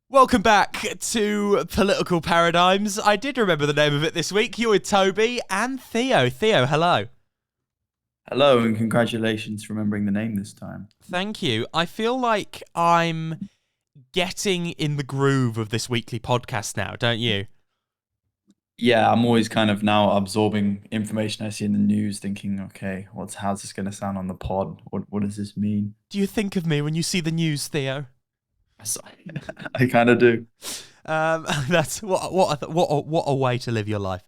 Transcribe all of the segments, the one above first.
Welcome back to Political Paradigms. I did remember the name of it this week. You're with Toby and Theo. Theo, hello. Hello, and congratulations for remembering the name this time. Thank you. I feel like I'm getting in the groove of this weekly podcast now, don't you? Yeah, I'm always kind of now absorbing information I see in the news, thinking, okay, how's this going to sound on the pod? What does this mean? Do you think of me when you see the news, Theo? So, I kind of do. That's what a way to live your life.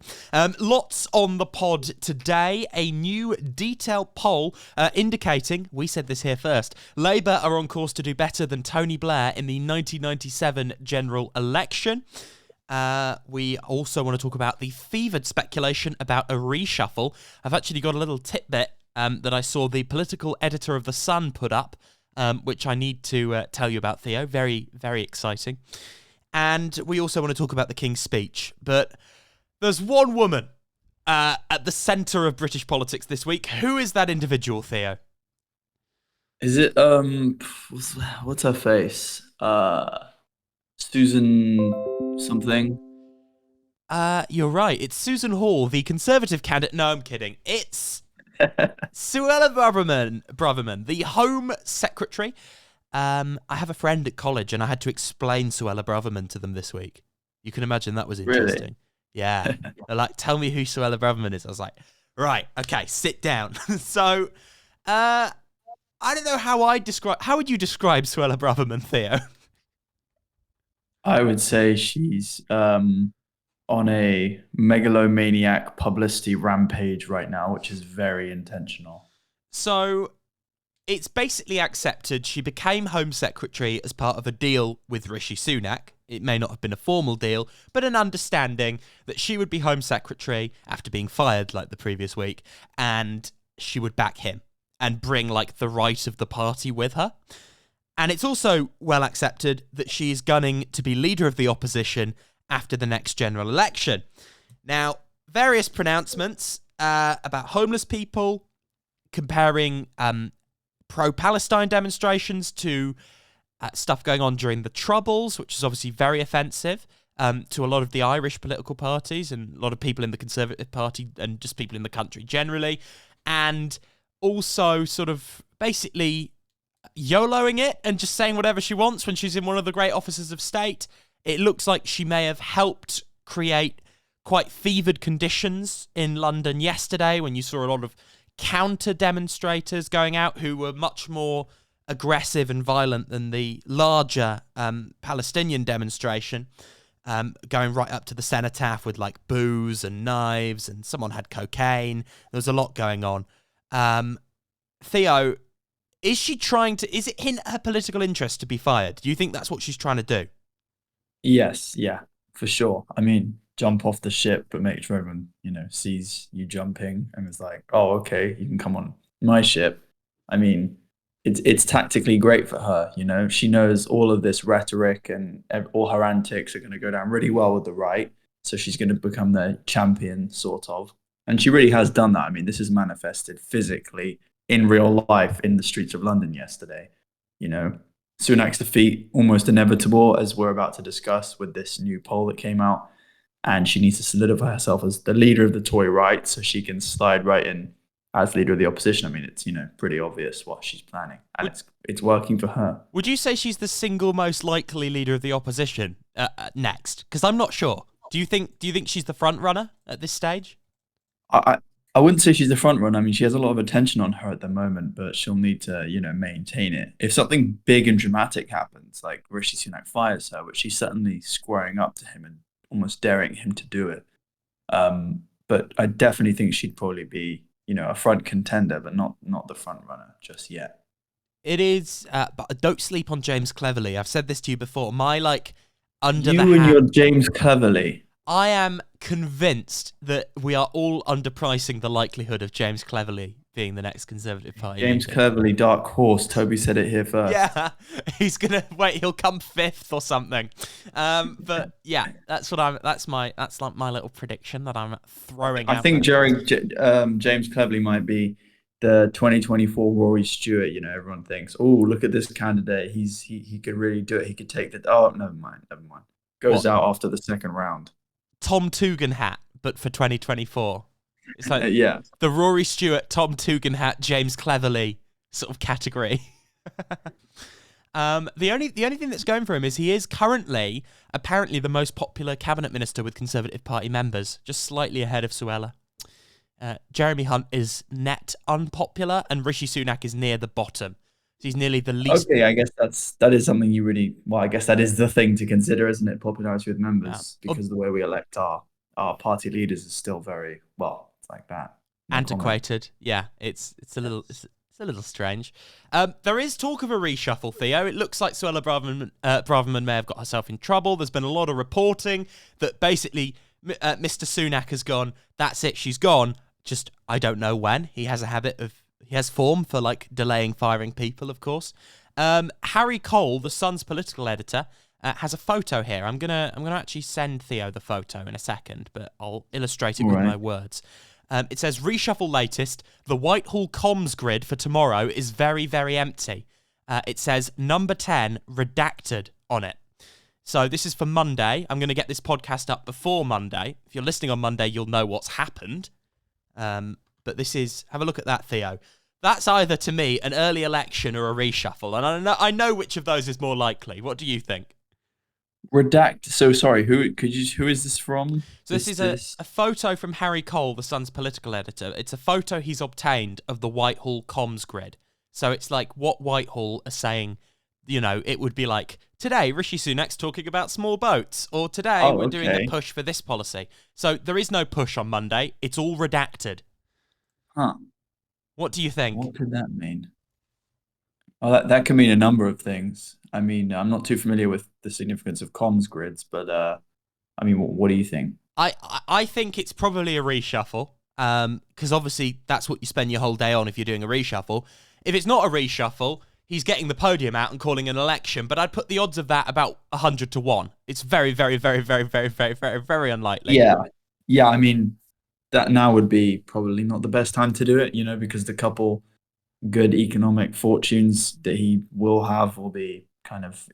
Lots on the pod today. A new detailed poll indicating, we said this here first, Labour are on course to do better than Tony Blair in the 1997 general election. We also want to talk about the fevered speculation about a reshuffle. I've actually got a little tidbit that I saw the political editor of The Sun put up, which I need to tell you about, Theo. Very, very exciting. And we also want to talk about the King's speech. But there's one woman at the centre of British politics this week. Who is that individual, Theo? Is it what's her face? Susan something. You're right. It's Susan Hall, the Conservative candidate. No, I'm kidding. It's Suella Braverman, the Home Secretary. I have a friend at college, and I had to explain Suella Braverman to them this week. You can imagine that was interesting. Really? Yeah. They're like, tell me who Suella Braverman is. I was like, right, okay, sit down. So, I don't know how would you describe Suella Braverman, Theo? I would say she's on a megalomaniac publicity rampage right now, which is very intentional. So, it's basically accepted she became Home Secretary as part of a deal with Rishi Sunak. It may not have been a formal deal, but an understanding that she would be Home Secretary after being fired like the previous week, and she would back him and bring like the right of the party with her. And it's also well accepted that she is gunning to be leader of the opposition after the next general election. Now, various pronouncements about homeless people, comparing pro-Palestine demonstrations to stuff going on during the Troubles, which is obviously very offensive to a lot of the Irish political parties and a lot of people in the Conservative Party and just people in the country generally. And also sort of basically YOLOing it and just saying whatever she wants when she's in one of the great offices of state. It looks like she may have helped create quite fevered conditions in London yesterday when you saw a lot of counter demonstrators going out who were much more aggressive and violent than the larger Palestinian demonstration, going right up to the cenotaph with like booze and knives, and someone had cocaine. There was a lot going on. Theo, is it in her political interest to be fired? Do you think that's what she's trying to do? Yes, yeah, for sure. I mean, jump off the ship, but make sure everyone, sees you jumping and is like, oh, okay, you can come on my ship. I mean, it's tactically great for her, She knows all of this rhetoric and all her antics are going to go down really well with the right. So she's going to become the champion, sort of. And she really has done that. I mean, this is manifested physically in real life in the streets of London yesterday. You know, Sunak's defeat almost inevitable, as we're about to discuss with this new poll that came out. And she needs to solidify herself as the leader of the Tory right so she can slide right in as leader of the opposition. I mean, it's, pretty obvious what she's planning. And it's working for her. Would you say she's the single most likely leader of the opposition next? Because I'm not sure. Do you think she's the front runner at this stage? I wouldn't say she's the front runner. I mean, she has a lot of attention on her at the moment, but she'll need to, maintain it. If something big and dramatic happens, like Rishi Sunak fires her, which she's certainly squaring up to him and almost daring him to do it. But I definitely think she'd probably be, a front contender, but not the front runner just yet. It is, but don't sleep on James Cleverly. I've said this to you before. My under the You and hat. your James Cleverly. I am convinced that we are all underpricing the likelihood of James Cleverly being the next Conservative Party James leader. Cleverly, dark horse. Toby said it here first. Yeah, he's gonna wait. He'll come fifth or something. But yeah, that's like my little prediction that I'm throwing. I think James Cleverly might be the 2024 Rory Stewart, everyone thinks, oh, look at this candidate. He could really do it. He could take the. Oh, never mind, never mind. Goes What? out after the second round. Tom Tugendhat, but for 2024. It's like Yeah. the Rory Stewart, Tom Tugendhat, James Cleverly sort of category. The only thing that's going for him is he is currently apparently the most popular cabinet minister with Conservative Party members, just slightly ahead of Suella. Jeremy Hunt is net unpopular, and Rishi Sunak is near the bottom. So he's nearly the least. Okay, I guess that is something you really. Well, I guess that is the thing to consider, isn't it? Popularity with members, because the way we elect our party leaders is still very well. It's like that. No antiquated. comment. Yeah, it's a little strange. There is talk of a reshuffle, Theo. It looks like Suella Braverman may have got herself in trouble. There's been a lot of reporting that basically Mr. Sunak has gone, that's it, she's gone. Just, I don't know when. He has form for like delaying firing people, of course. Harry Cole, the Sun's political editor, has a photo here. I'm gonna actually send Theo the photo in a second, but I'll illustrate it with my words. It says, reshuffle latest, the Whitehall comms grid for tomorrow is very, very empty. It says number 10 redacted on it. So this is for Monday. I'm going to get this podcast up before Monday. If you're listening on Monday, you'll know what's happened. But this is, have a look at that, Theo. That's either, to me, an early election or a reshuffle. And I know which of those is more likely. What do you think? Redact. So sorry. Who is this from? So this is a photo from Harry Cole, the Sun's political editor. It's a photo he's obtained of the Whitehall comms grid. So it's like what Whitehall are saying. It would be like, today Rishi Sunak's talking about small boats, or today we're doing a push for this policy. So there is no push on Monday. It's all redacted. Huh. What do you think? What could that mean? Well, that can mean a number of things. I mean, I'm not too familiar with the significance of comms grids, but I mean, what do you think? I think it's probably a reshuffle, because obviously that's what you spend your whole day on if you're doing a reshuffle. If it's not a reshuffle, he's getting the podium out and calling an election, but I'd put the odds of that about 100 to 1. It's very, very, very, very, very, very, very, very unlikely. Yeah. I mean, that now would be probably not the best time to do it, because the couple good economic fortunes that he will have will be kind of,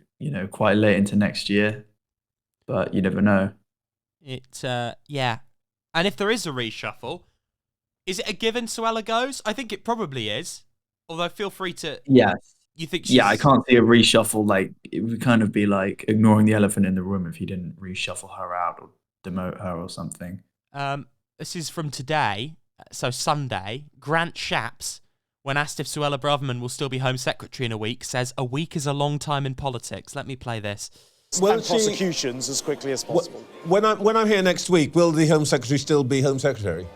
quite late into next year. But you never know. Yeah. And if there is a reshuffle, is it a given Suella goes? I think it probably is. Although feel free to... Yes. You think Yeah, I can't see a reshuffle. Like, it would kind of be like ignoring the elephant in the room if he didn't reshuffle her out or demote her or something. This is from today, so Sunday. Grant Shapps, when asked if Suella Braverman will still be Home Secretary in a week, says a week is a long time in politics. Let me play this. And prosecutions as quickly as possible. When I'm here next week, will the Home Secretary still be Home Secretary?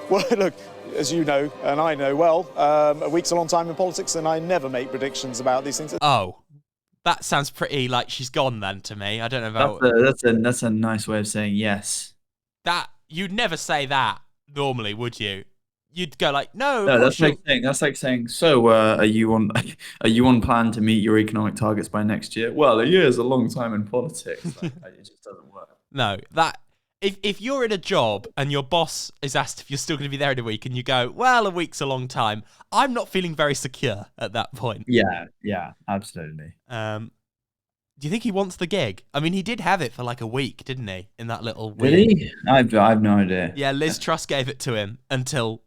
Well, look, as you know, and I know well, a week's a long time in politics, and I never make predictions about these things. Oh, that sounds pretty like she's gone then to me. I don't know about... That's a nice way of saying yes. That, you'd never say that normally, would you? You'd go like, no. That's like saying. So, are you on plan to meet your economic targets by next year? Well, a year is a long time in politics. It just doesn't work. No, that if you're in a job and your boss is asked if you're still going to be there in a week, and you go, well, a week's a long time, I'm not feeling very secure at that point. Yeah, absolutely. Do you think he wants the gig? I mean, he did have it for like a week, didn't he? In that little weird... Did he? I've no idea. Yeah, Liz Truss gave it to him until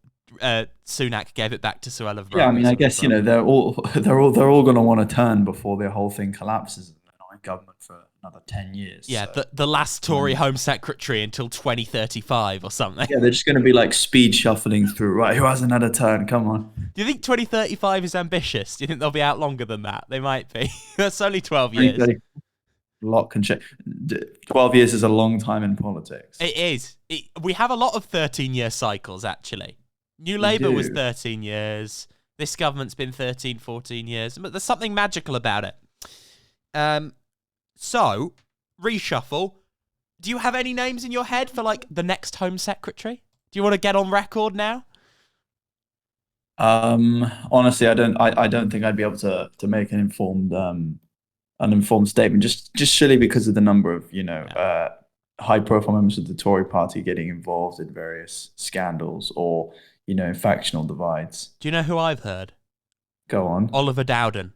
Sunak gave it back to Suella. Yeah, I mean, I guess they're all going to want to turn before the whole thing collapses and they're not in government for another 10 years. Yeah, so. the last Tory Home Secretary until 2035 or something. Yeah, they're just going to be like speed shuffling through. Right, who hasn't had a turn? Come on. Do you think 2035 is ambitious? Do you think they'll be out longer than that? They might be. That's only 12 years. Lot can change. 12 years is a long time in politics. It is. We have a lot of 13-year cycles, actually. New Labour was 13 years. This government's been 13, 14 years. But there's something magical about it. So, reshuffle. Do you have any names in your head for, like, the next Home Secretary? Do you want to get on record now? Honestly, I don't think I'd be able to make an informed statement, just surely because of the number of high profile members of the Tory party getting involved in various scandals, or factional divides. Do you know who I've heard? Go on. Oliver Dowden.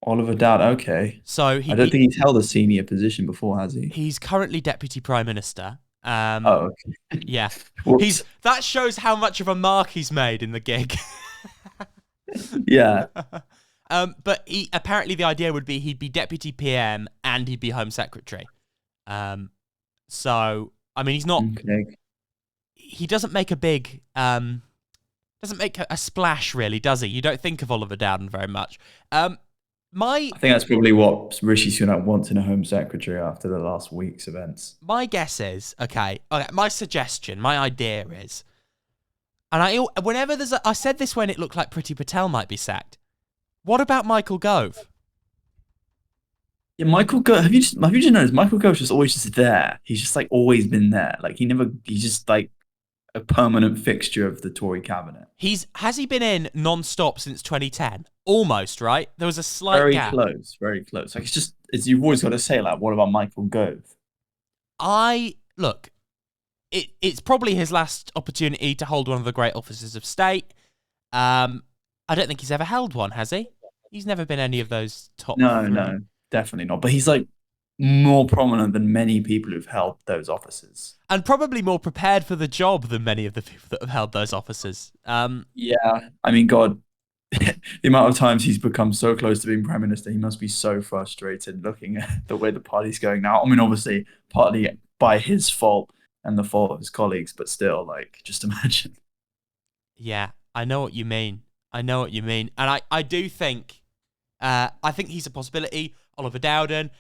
Oliver Dowd. Okay. So I don't think he's held a senior position before, has he? he's currently Deputy Prime Minister. Oh, okay. Yeah. Whoops. That shows how much of a mark he's made in the gig. Yeah. But apparently the idea would be he'd be Deputy PM and he'd be Home Secretary. So I mean he's not. Okay. He doesn't make a big doesn't make a splash really, does he? You don't think of Oliver Dowden very much. I think that's probably what Rishi Sunak wants in a Home Secretary after the last week's events. My guess is okay. My suggestion, my idea is, and whenever I said this when it looked like Priti Patel might be sacked. What about Michael Gove? Yeah, Michael Gove. Have you just noticed Michael Gove's just always just there? He's just like always been there. Like he's just like a permanent fixture of the Tory cabinet. Has he been in non-stop since 2010? Almost, right? There was a slight Very gap. Very close. Like you've always got to say like, what about Michael Gove? Look, it's probably his last opportunity to hold one of the great offices of state. I don't think he's ever held one, has he? He's never been any of those top. No, definitely not. But he's like more prominent than many people who've held those offices. And probably more prepared for the job than many of the people that have held those offices. Yeah, I mean, God, the amount of times he's become so close to being Prime Minister, he must be so frustrated looking at the way the party's going now. I mean, obviously, partly by his fault and the fault of his colleagues, but still, like, just imagine. Yeah, I know what you mean. And I do think, I think he's a possibility, Oliver Dowden.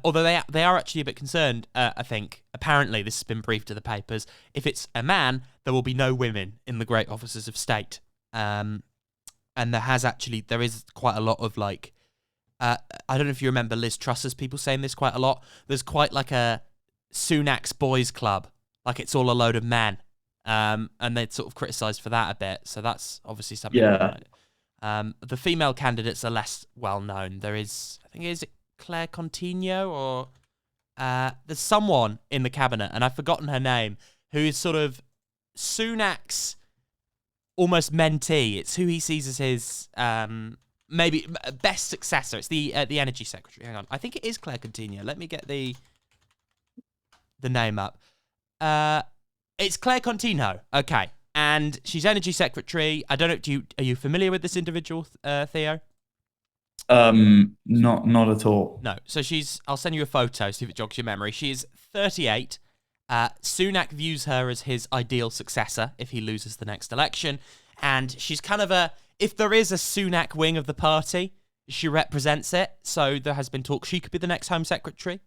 Although they are actually a bit concerned, I think. Apparently, this has been briefed to the papers. If it's a man, there will be no women in the great offices of state. And there is quite a lot of like, I don't know if you remember Liz Truss's people saying this quite a lot. There's quite like a Sunak's boys club, like it's all a load of men. And they'd sort of criticised for that a bit. So that's obviously something. Yeah. The female candidates are less well known. There is, I think, is it Claire Coutinho or there's someone in the cabinet, and I've forgotten her name, who is sort of Sunak's almost mentee. It's who he sees as his maybe best successor. It's the energy secretary. Hang on, I think it is Claire Coutinho. Let me get the name up. It's Claire Coutinho. Okay, and she's energy secretary. I don't know. Are you familiar with this individual, Theo? Not at all. No. So I'll send you a photo, see if it jogs your memory. She is 38. Sunak views her as his ideal successor if he loses the next election. And she's kind of if there is a Sunak wing of the party, she represents it. So there has been talk she could be the next Home Secretary.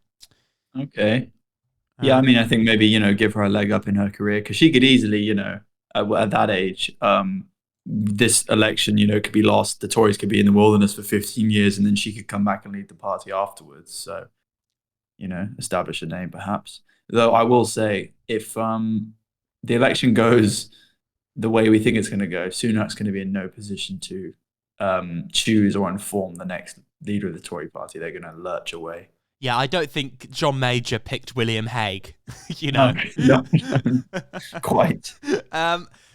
Okay. Yeah, I mean, I think maybe, give her a leg up in her career because she could easily, at that age, this election, could be lost. The Tories could be in the wilderness for 15 years and then she could come back and lead the party afterwards. So, establish a name perhaps. Though I will say, if the election goes the way we think it's going to go, Sunak's going to be in no position to choose or inform the next leader of the Tory party. They're going to lurch away. Yeah, I don't think John Major picked William Hague, No, quite.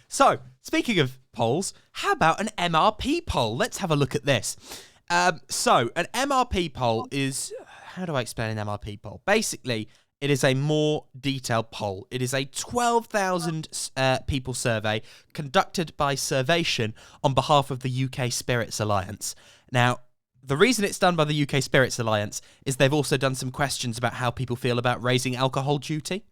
So, speaking of polls, how about an MRP poll? Let's have a look at this. So, an MRP poll is... How do I explain an MRP poll? Basically, it is a more detailed poll. It is a 12,000 people survey conducted by Survation on behalf of the UK Spirits Alliance. Now, the reason it's done by the UK Spirits Alliance is they've also done some questions about how people feel about raising alcohol duty,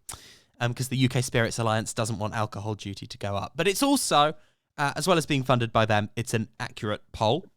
because the UK Spirits Alliance doesn't want alcohol duty to go up. But it's also, as well as being funded by them, it's an accurate poll.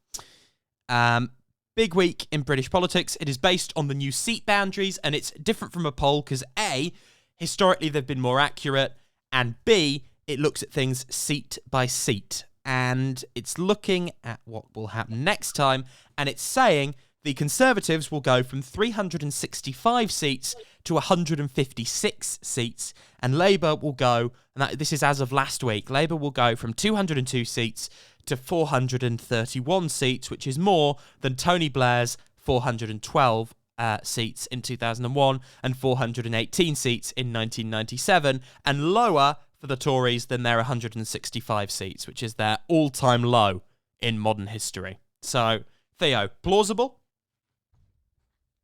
Big week in British politics. It is based on the new seat boundaries, and it's different from a poll because A, historically they've been more accurate, and B, it looks at things seat by seat. And it's looking at what will happen next time, and it's saying the Conservatives will go from 365 seats to 156 seats, and Labour will go, and this is as of last week, Labour will go from 202 seats to 431 seats, which is more than Tony Blair's 412 seats in 2001 and 418 seats in 1997, and lower for the Tories than their 165 seats, which is their all-time low in modern history. So, Theo, plausible?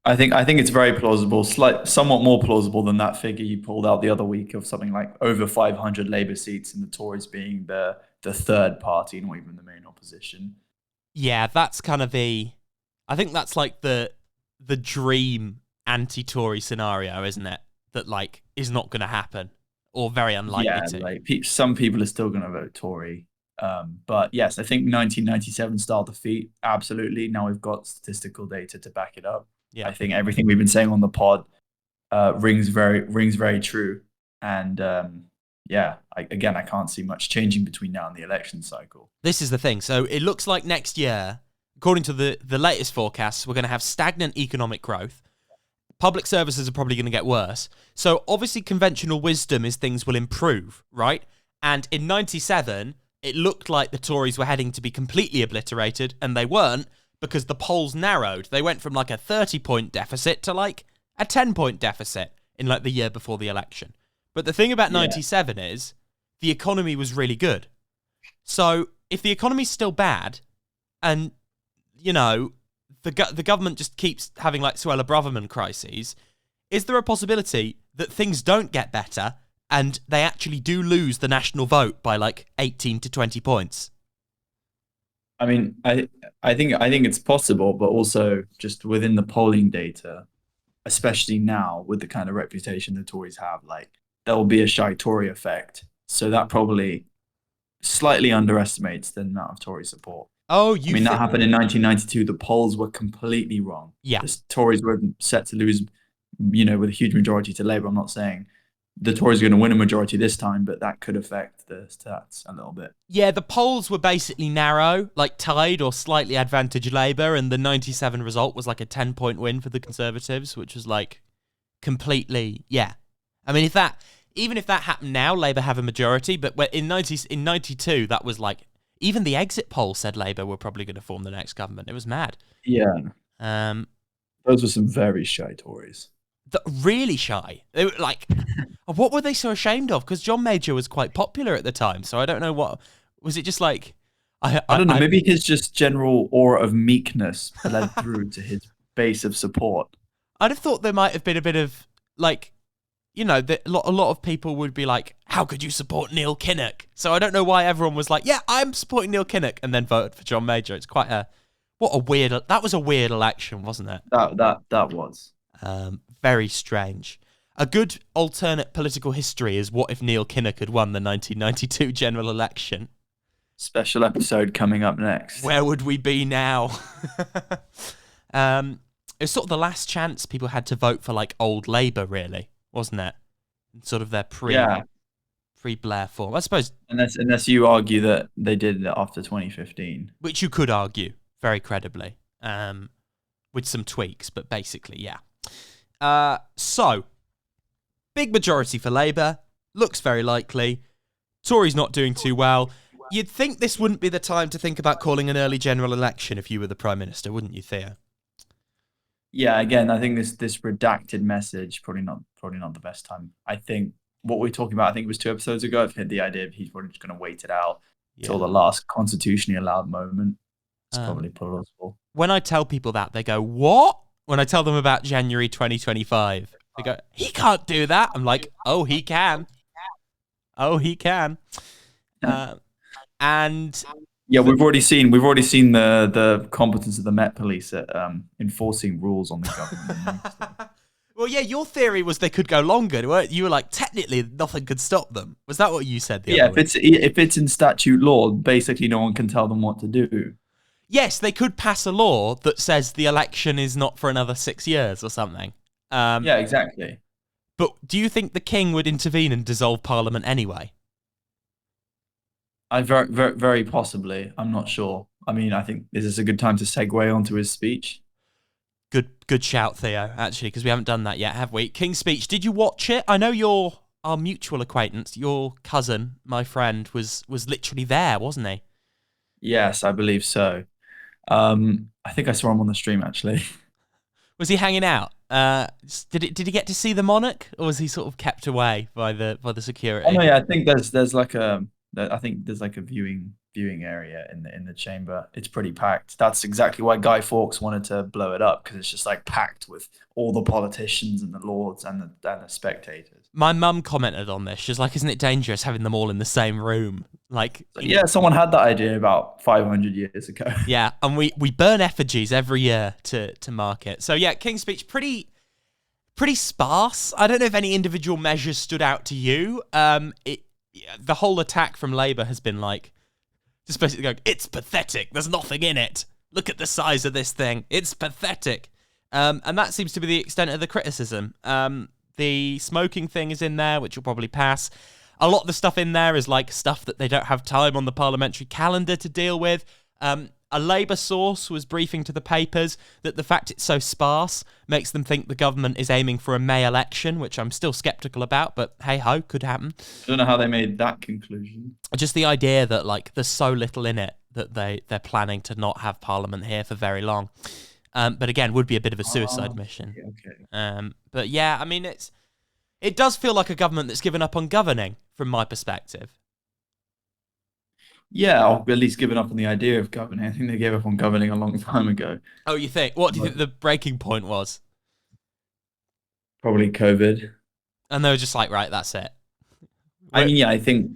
I think it's very plausible, somewhat more plausible than that figure you pulled out the other week of something like over 500 Labour seats and the Tories being the third party, not even the main opposition. Yeah, that's kind of I think that's like the dream anti-Tory scenario, isn't it? That like is not going to happen, or very unlikely to. Like some people are still going to vote Tory. But yes, I think 1997 style defeat, absolutely. Now we've got statistical data to back it up. Yeah. I think everything we've been saying on the pod rings very true. And I can't see much changing between now and the election cycle. This is the thing. So it looks like next year, according to the latest forecasts, we're going to have stagnant economic growth. Public services are probably going to get worse. So obviously conventional wisdom is things will improve, right? And in 97, it looked like the Tories were heading to be completely obliterated, and they weren't, because the polls narrowed. They went from like a 30-point deficit to like a 10-point deficit in like the year before the election. But the thing about 97 is the economy was really good. So if the economy's still bad and, you know, the government just keeps having like Suella Braverman crises, is there a possibility that things don't get better and they actually do lose the national vote by like 18 to 20 points? I mean, I think it's possible, but also just within the polling data, especially now with the kind of reputation the Tories have, like there will be a shy Tory effect. So that probably slightly underestimates the amount of Tory support. Oh, that happened in 1992. The polls were completely wrong. Yeah. The Tories were set to lose, with a huge majority to Labour. I'm not saying the Tories are going to win a majority this time, but that could affect the stats a little bit. Yeah, the polls were basically narrow, like tied or slightly advantaged Labour, and the 97 result was like a 10-point win for the Conservatives, which was like completely, yeah. I mean, even if that happened now, Labour have a majority, but in 92, that was like, even the exit poll said Labour were probably going to form the next government. It was mad. Yeah. Those were some very shy Tories. Really shy. They were like, what were they so ashamed of? Because John Major was quite popular at the time, so I don't know what was it. Just like I don't know. Maybe his just general aura of meekness led through to his base of support. I'd have thought there might have been a bit of like, a lot of people would be like, how could you support Neil Kinnock? So I don't know why everyone was like, yeah, I'm supporting Neil Kinnock, and then voted for John Major. It's quite that was a weird election, wasn't it? That was. Very strange. A good alternate political history is what if Neil Kinnock had won the 1992 general election? Special episode coming up next. Where would we be now? It was sort of the last chance people had to vote for like old Labour, really, wasn't it? Sort of their pre-Blair form, I suppose. Unless you argue that they did it after 2015, which you could argue very credibly, with some tweaks, but basically, yeah. So, big majority for Labour. Looks very likely. Tories not doing too well. You'd think this wouldn't be the time to think about calling an early general election if you were the Prime Minister, wouldn't you, Theo? Yeah, again, I think this redacted message, probably not the best time. I think what we're talking about, I think it was 2 episodes ago, I've had the idea of he's probably just going to wait it out till the last constitutionally allowed moment. It's probably plausible. When I tell people that, they go, what? When I tell them about January 2025, they go, he can't do that. I'm like, oh, he can. Oh, he can. And yeah, we've already seen the competence of the Met Police at enforcing rules on the government. Well, yeah, your theory was they could go longer. You were like, technically, nothing could stop them. Was that what you said? If it's in statute law, basically no one can tell them what to do. Yes, they could pass a law that says the election is not for another 6 years or something. Yeah, exactly. But do you think the king would intervene and dissolve Parliament anyway? Very, very, very possibly. I'm not sure. I mean, I think this is a good time to segue onto his speech. Good shout, Theo, actually, because we haven't done that yet, have we? King's speech, did you watch it? I know our mutual acquaintance, your cousin, my friend, was literally there, wasn't he? Yes, I believe so. I think I saw him on the stream, actually. Was he hanging out? Did he get to see the monarch, or was he sort of kept away by the security? Oh no, yeah, I think there's like a viewing area in the chamber. It's pretty packed. That's exactly why Guy Fawkes wanted to blow it up, because it's just like packed with all the politicians and the lords and the spectators. My mum commented on this. She's like, "Isn't it dangerous having them all in the same room?" Like, yeah, someone had that idea about 500 years ago. Yeah, and we burn effigies every year to mark it. So yeah, King's Speech pretty sparse. I don't know if any individual measures stood out to you. The whole attack from Labour has been like, just basically going, it's pathetic. There's nothing in it. Look at the size of this thing. It's pathetic. And that seems to be the extent of the criticism. The smoking thing is in there, which will probably pass. A lot of the stuff in there is like stuff that they don't have time on the parliamentary calendar to deal with. A Labour source was briefing to the papers that the fact it's so sparse makes them think the government is aiming for a May election, which I'm still sceptical about, but hey-ho, could happen. I don't know how they made that conclusion. Just the idea that like there's so little in it that they're planning to not have Parliament here for very long. But again, would be a bit of a suicide mission. Okay. But yeah, I mean, it does feel like a government that's given up on governing, from my perspective. Yeah, or at least given up on the idea of governing. I think they gave up on governing a long time ago. Oh, you think? What do you think the breaking point was? Probably COVID. And they were just like, right, that's it. I mean, yeah, I think,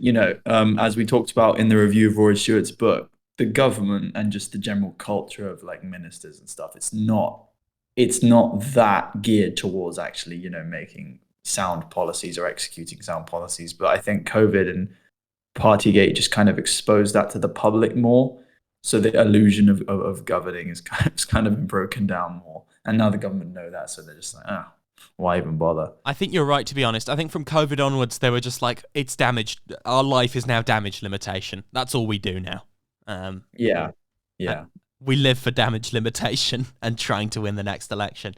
as we talked about in the review of Rory Stewart's book, the government and just the general culture of like ministers and stuff, it's not that geared towards actually, making sound policies or executing sound policies. But I think COVID and Partygate just kind of exposed that to the public more. So the illusion of governing is kind of been broken down more. And now the government know that, so they're just like, why even bother? I think you're right, to be honest. I think from COVID onwards, they were just like, it's damaged. Our life is now damage limitation. That's all we do now. Yeah. We live for damage limitation and trying to win the next election.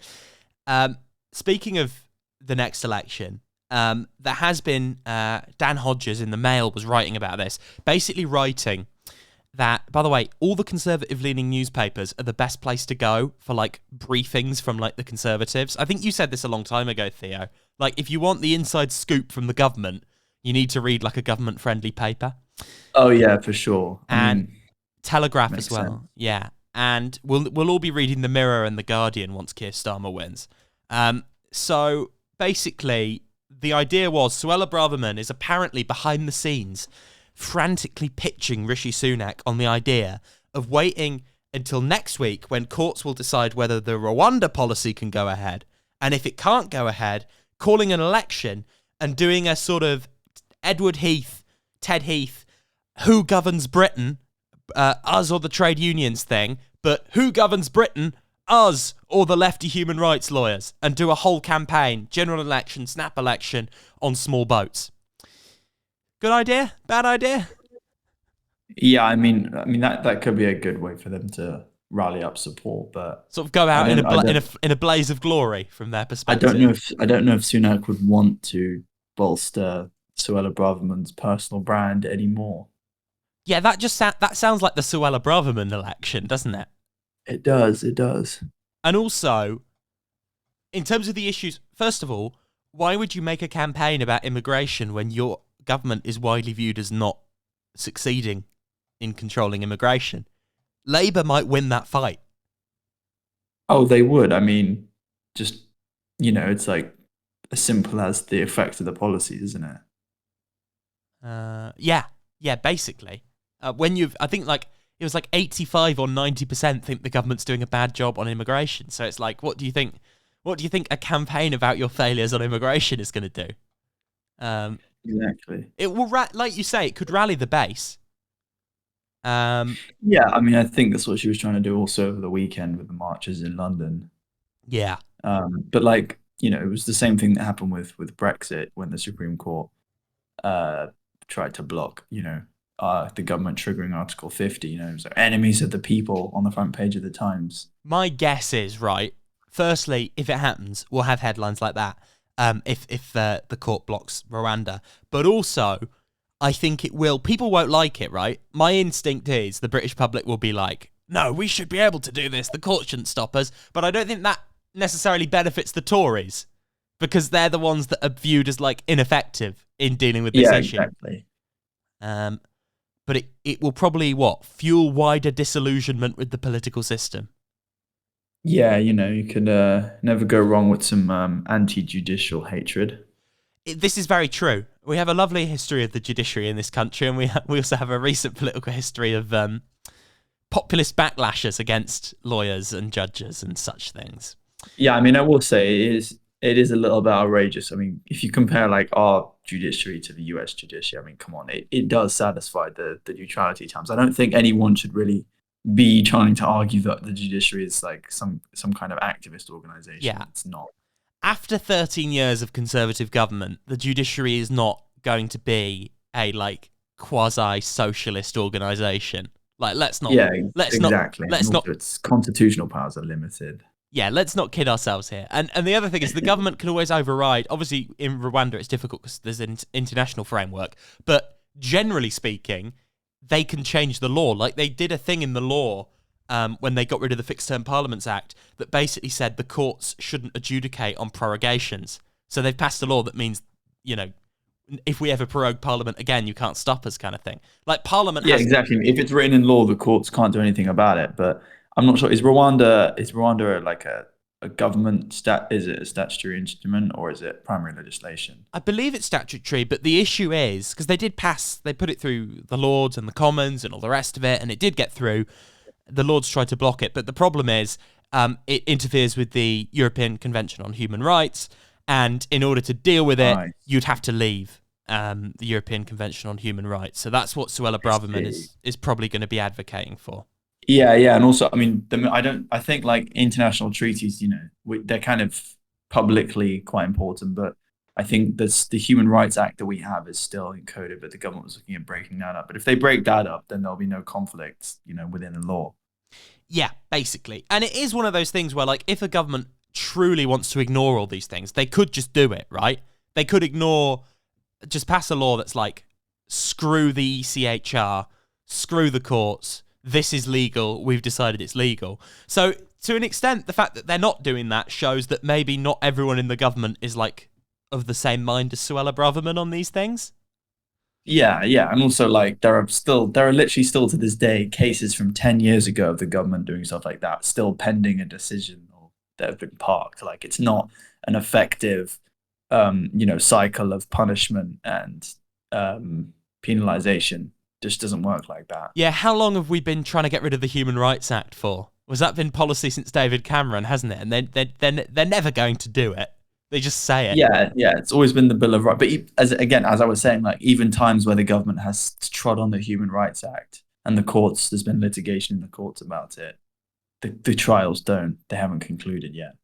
Speaking of the next election, there has been Dan Hodges in the Mail was writing about this, basically writing that, by the way, all the conservative-leaning newspapers are the best place to go for like briefings from like the Conservatives. I think you said this a long time ago, Theo. Like, if you want the inside scoop from the government, you need to read like a government-friendly paper. Oh yeah, for sure. And Telegraph as well. Sense. Yeah. And we'll all be reading The Mirror and The Guardian once Keir Starmer wins. So basically, the idea was Suella Braverman is apparently behind the scenes frantically pitching Rishi Sunak on the idea of waiting until next week when courts will decide whether the Rwanda policy can go ahead. And if it can't go ahead, calling an election and doing a sort of Ted Heath, who governs Britain, us or the trade unions thing, but who governs Britain, us or the lefty human rights lawyers, and do a whole campaign, general election, snap election on small boats. Good idea? Bad idea? Yeah, I mean that could be a good way for them to rally up support, but sort of go out in a blaze of glory from their perspective. I don't know if Sunak would want to bolster Suella Braverman's personal brand anymore. Yeah, that sounds like the Suella Braverman election, doesn't it? It does. And also, in terms of the issues, first of all, why would you make a campaign about immigration when your government is widely viewed as not succeeding in controlling immigration? Labour might win that fight. Oh, they would. I mean, just, it's like as simple as the effect of the policies, isn't it? Yeah, basically. I think like it was like 85 or 90% think the government's doing a bad job on immigration. So it's like, what do you think a campaign about your failures on immigration is going to do? Exactly. It will, like you say, it could rally the base. Yeah, I mean, I think that's what she was trying to do also over the weekend with the marches in London. Yeah. But like, it was the same thing that happened with Brexit when the Supreme Court tried to block, the government triggering Article 50, so enemies of the people on the front page of the Times. My guess is, right, firstly, if it happens, we'll have headlines like that, if the court blocks Rwanda. But also, I think it will, people won't like it, right? My instinct is the British public will be like, no, we should be able to do this, the court shouldn't stop us. But I don't think that necessarily benefits the Tories because they're the ones that are viewed as like ineffective in dealing with this issue. Exactly. But it will probably fuel wider disillusionment with the political system. Yeah, you could never go wrong with some anti-judicial hatred. This is very true. We have a lovely history of the judiciary in this country, and we also have a recent political history of populist backlashes against lawyers and judges and such things. Yeah, I mean, I will say it is a little bit outrageous. I mean, if you compare like our judiciary to the US judiciary, I mean, come on, it does satisfy the neutrality terms. I don't think anyone should really be trying to argue that the judiciary is like some kind of activist organization. Yeah. It's not. After 13 years of Conservative government, the judiciary is not going to be a like quasi-socialist organisation. Like, let's not. Its constitutional powers are limited. Yeah, let's not kid ourselves here. And the other thing is the government can always override. Obviously, in Rwanda, it's difficult because there's an international framework. But generally speaking, they can change the law. Like, they did a thing in the law when they got rid of the Fixed Term Parliaments Act that basically said the courts shouldn't adjudicate on prorogations. So they've passed a law that means, if we ever prorogue Parliament again, you can't stop us, kind of thing. Like, Parliament has... exactly. If it's written in law, the courts can't do anything about it. But I'm not sure. Is Rwanda like a government is it a statutory instrument or is it primary legislation? I believe it's statutory, but the issue is, because they put it through the Lords and the Commons and all the rest of it, and it did get through. The Lords tried to block it, but the problem is it interferes with the European Convention on Human Rights, and in order to deal with it, you'd have to leave the European Convention on Human Rights. So that's what Suella Braverman is probably going to be advocating for. Yeah, and also, I mean, I think like international treaties, they're kind of publicly quite important, but I think the Human Rights Act that we have is still encoded, but the government was looking at breaking that up. But if they break that up, then there'll be no conflict, within the law. Yeah, basically. And it is one of those things where, like, if a government truly wants to ignore all these things, they could just do it, right? They could just pass a law that's like, screw the ECHR, screw the courts, this is legal, we've decided it's legal. So, to an extent, the fact that they're not doing that shows that maybe not everyone in the government is, like, of the same mind as Suella Braverman on these things. Yeah, and also like there are literally still to this day cases from 10 years ago of the government doing stuff like that still pending a decision or that have been parked. Like, it's not an effective cycle of punishment and penalization. Just doesn't work like that. Yeah, how long have we been trying to get rid of the Human Rights Act for? Was that been policy since David Cameron, hasn't it? And they're never going to do it. They just say it. Yeah, it's always been the Bill of Rights. But as I was saying, like, even times where the government has trod on the Human Rights Act and the courts, there's been litigation in the courts about it, the trials they haven't concluded yet.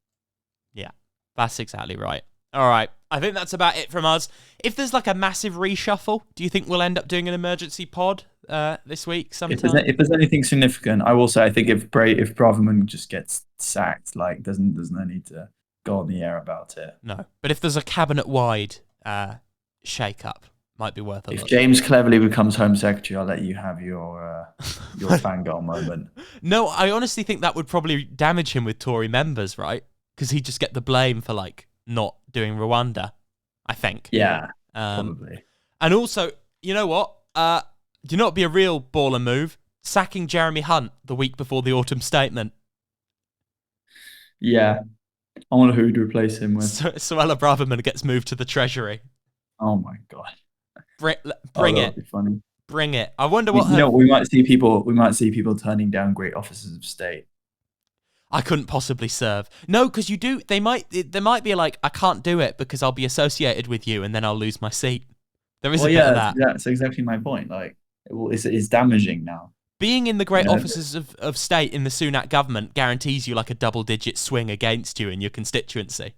Yeah, that's exactly right. All right, I think that's about it from us. If there's like a massive reshuffle, do you think we'll end up doing an emergency pod this week sometime? If there's anything significant, I will say I think if Braverman just gets sacked, like, there's no need to go on the air about it. No, but if there's a cabinet-wide shake-up, might be worth a look. If James Cleverly becomes Home Secretary, I'll let you have your fangirl moment. No, I honestly think that would probably damage him with Tory members, right? Because he'd just get the blame for, like, not doing Rwanda, I think. Yeah, probably. And also, you know what? Do you know what would be a real baller move? Sacking Jeremy Hunt the week before the autumn statement. Yeah. I wonder who to replace him with. Suella Braverman gets moved to the Treasury. Oh my god! Bring it! Be funny. Bring it! I wonder what. We might see people turning down great offices of state. I couldn't possibly serve. No, because you do. There might be like, I can't do it because I'll be associated with you, and then I'll lose my seat. There is a bit of that. Yeah, that's exactly my point. Like, it's damaging now. Being in the great offices of state in the Sunak government guarantees you like a double-digit swing against you in your constituency.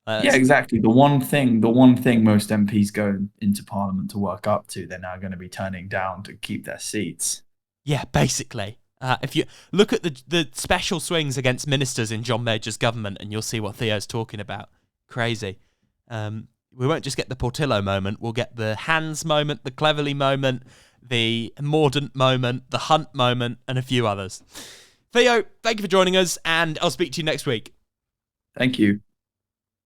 Yeah, exactly. The one thing most MPs go into Parliament to work up to, they're now going to be turning down to keep their seats. Yeah, basically. If you look at the special swings against ministers in John Major's government, and you'll see what Theo's talking about. Crazy. We won't just get the Portillo moment. We'll get the Hands moment, the Cleverly moment, the Mordaunt moment, the Hunt moment, and a few others. Theo, thank you for joining us, and I'll speak to you next week. Thank you.